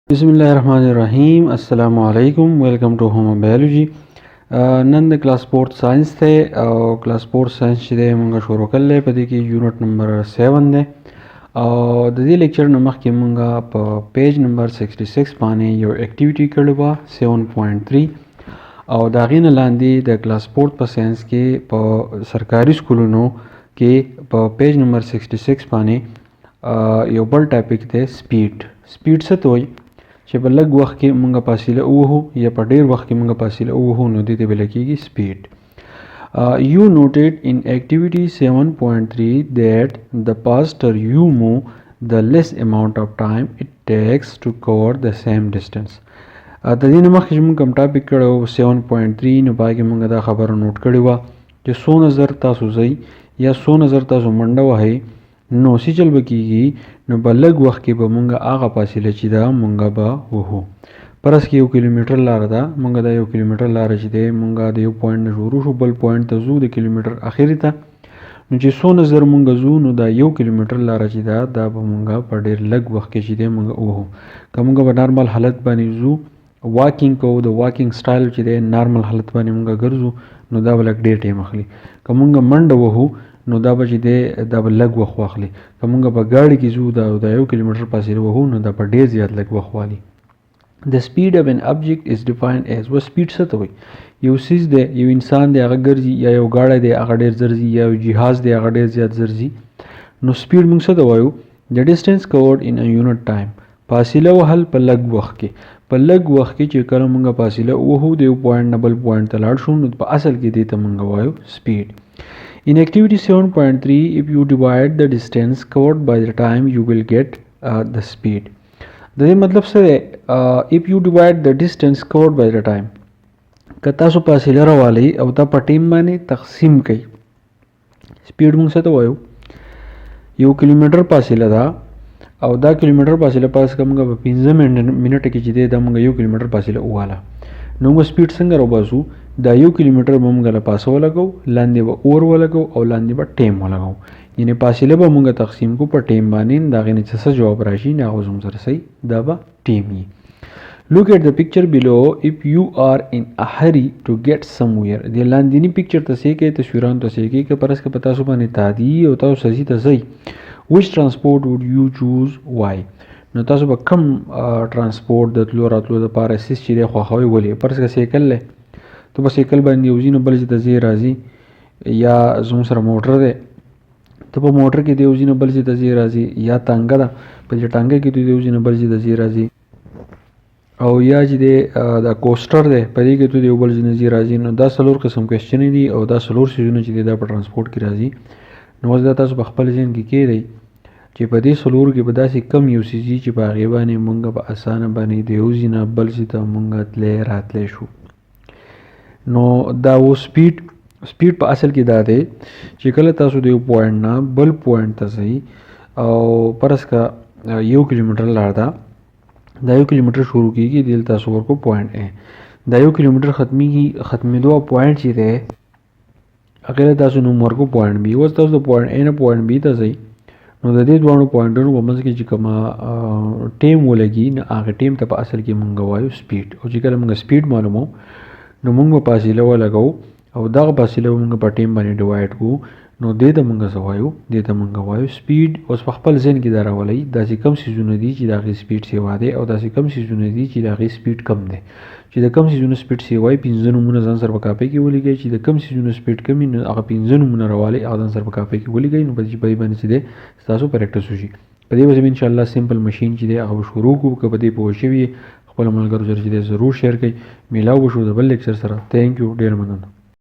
बिस्मिल्लाहिर्रहमानिर्रहीम अस्सलामु अलैकुम वेलकम टू होम बायोलॉजी नन द क्लास स्पोर्ट साइंस थे और class sport science چې موږ شروع کړل په دې کې یونټ نمبر 7 دی او د دې لیکچر نه مخکې موږ په پیج نمبر 66 باندې یو اکټیویټي کړې و 7.3 او دا غینه لاندې د کلاس سپورت په ساينس کې په سرکاري سکولونو کې په پیج نمبر 66 باندې یو بل ټاپک دی سپیډ څه ته وایي چې په لږ وخت کې موږ فاصله ووهو یا په ډیر وخت کې موږ فاصله ووهو نو دې ته ویل کېږي سپیډ. You noted in activity 7.3 that the faster you move the less amount of time it takes to cover the same distance. د دې نه مخکې چې موږ کوم ټاپک کړی و 7.3 نو پای کې موږ دا خبره نوٹ کړې وه چې څونه زر تاسو ځئ یا څونه زر تاسو منډه وهئ نو څه چل به کېږي نو په لږ وخت کې به مونږ هغه فاصله چې ده مونږ به وهو. فرض کې 1 کیلومیټر لاره ده مونږ دا 1 کیلومیټر لاره چې دی مونږ د یو پوینټ نه شروع شو بل پوینټ ته ځو د کیلومیټر اخري ته نو چې څونه زر مونږ ځو نو دا 1 کیلومیټر لاره چې ده دا به مونږ په ډېر لږ وخت کې چې دی مونږ وهو. که مونږ په نارمل حالت باندې ځو واکینګ کوو د واکینګ سټایل چې دی نارمل حالت باندې مونږ ګرځو نو دا به لږ ډېر ټایم اخلي. که مونږ منډه وهو نو دا به چې دی دا به لږ وخت واخلي. که مونږ په ګاډي کې ځو دا 1 کیلومیټر فاصله وهو نو دا به ډېر زیات لږ وخت واخلي. The speed of an object is defined as و سپیډ څه ته وایي یو څیز دی یو انسان دی هغه ګرځي یا یو ګاډی دی هغه ډېر زر ځي یا یو جهاز دی هغه ډېر زیات زر ځي نو سپیډ موږ څه ته وایو د ډسټنس کورډ ان ا یونټ ټایم فاصله وهل په لږ وخت کې په لږ وخت کې چې کله موږ فاصله وهو د یو پوینټ نه بل پوینټ ته لاړ شو نو په اصل کې دې ته موږ وایو سپیډ. In activity 7.3, if you divide the distance covered by the time, you will get the speed. د دې مطلب څه دی if you divide the distance covered by the time که تاسو فاصله راوالئ او دا په ټیم باندې تقسیم کړئ سپیډ موږ څه ته وایو 1 کیلومیټر فاصله ده او دا کیلومیټر فاصله پاس که موږ په 15 منټه کې چې دی دا موږ 1 کیلومیټر فاصله وواله نو موږ سپیډ څنګه راوباسو دا 1 کیلومیټر به موږ له پاسه ولګو لاندې به اور ولګو او لاندې به ټیم ولګو یعنې فاصله به موږ تقسیم کو په ټیم باندې د هغې نه چې څه جواب راشي نو هغه زموږ سره صحیح دا به ټیم وي. Look at the picture below if you are in a hurry to get somewhere. د لاندینی پکچر ته څه کوي تصویرانو ته څه کوي که پرس که په تاسو باندې تادي او تاسو سزي ته ځئ which transport would you choose why نو تاسو به کم ترانسپورټ د تلو راتلو دپاره سیس چې دی خوښوئ ولې فرض که سایکل دی ته په سایکل باندې یو ځي نو بل ځای ته ځې راځي یا زموږ سره موټر دی ته په موټر کې د یو ځای نه بل ځای ته ځې راځي یا ټانګه ده په دې ټانګه کې ته د یو ځای نه بل ځای ته ځې راځي او یا چې دی دا کوسټر دی په دې کې ته د یو بل ځای نه ځې راځي نو دا 4 قسم کوېسچنې دي او دا 4 څیزونه چې دی دا په ټرانسپورټ کې راځي نو اوس دا تاسو په خپل ذهن کې کېږدئ چې په دې 4 کې به داسې کم یو څیز وي چې په هغې باندې مونږ په اسانه باندې د یو ځای نه بل ځای ته مونږ تلی راتلی شو. نو دا و سپیډ په اصل کې دا دی چې کله تاسو د یو پوینټ نه بل پوینټ ته ځئ او فرض که 1 کیلومیټر لار ده دا 1 کیلومیټر شروع کېږي دلته تاسو ورکو پوینټ A دا 1 کیلومیټر ختمېدو پوینټ چې دی هغې تاسو نوم ورکو پوینټ B اوس تاسو د پوینټ A نه پوینټ B ته ځئ نو د دې دواړو پوینټونو په منځ کې چې کومه ټیم ولګي نو هغه ټیم ته په اصل کې مونږ وایو سپیډ او چې کله مونږ سپیډ معلومو نو مونږ به فاصله ولګو او دغه فاصله به مونږ په ټیم باندې ډیوایډ کړو نو دې ته مونږ څه وایو دې ته مونږ وایو سپیډ. اوس په خپل ذهن کې دا راولئ داسې کم څیزونه دي چې د هغې سپیډ سیوا دی او داسې کم څیزونه دي چې د هغې سپیډ کم دی چې د کم څیزونو سپیډ سیوا یې 15 نومونه ځان سره په کاپۍ کې ولیکئ چې د کم څیزونو سپیډ کم وي نو هغه 15 نومونه راوالئ هغه ځان سره په کاپۍ کې ولیکئ نو په دې باندې چې دی ستاسو پریکټس وشي. په دې وجه انشاءالله سمپل مشین چې دی هغه به شروع کړو که په دې پوه شوي خپلو ملګرو سره چې دی ضرور شیر کړئ. میلاو به شو د بل لیکچر سره. تھینک یو ډېر مننه.